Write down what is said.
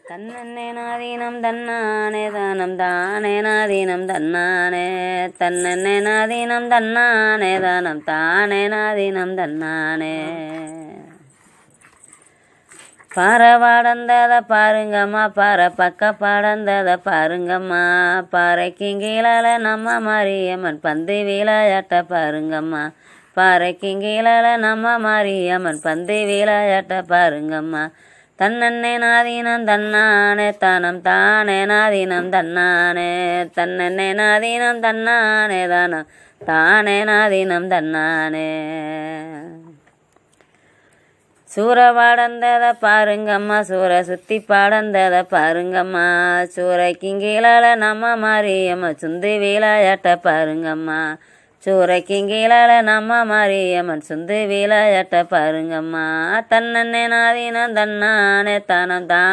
தன்னே நாதீனம் தன்னானே தானம் தானே நாதீனம் தன்னானே தன்னே நாதீனம் தன்னானே தானம் தானே நாதீனம் தன்னானே. பாறை பாடந்ததை பாருங்கம்மா, பாறை பக்க பாடந்ததை பாருங்கம்மா, பாறைக்கு கீழால நம்ம மாரியம்மன் பந்து விளையாட்ட பாருங்கம்மா, பாறைக்கு கீழால நம்ம மாரியம்மன் பந்து விளையாட்ட பாருங்கம்மா. தன்னே நாதீனம் தன்னானே தானம் தானே நாதீனம் தன்னானே தன்னே நாதீனம் தன்னானே தானம் தானே நாதீனம் தன்னானே. சூற பாடந்ததை பாருங்கம்மா, சூற சுத்தி பாடந்ததை பாருங்கம்மா, சூறைக்கு கீழால நம்ம மாரியம்மா சுந்து விளையாட்ட பாருங்கம்மா, சூறைக்கு கீழால நம்ம மாரியம்மன் சுந்து விளையாட்ட பாருங்கம்மா. தன்னே நாதீனம் தன்னானே தானம் தான்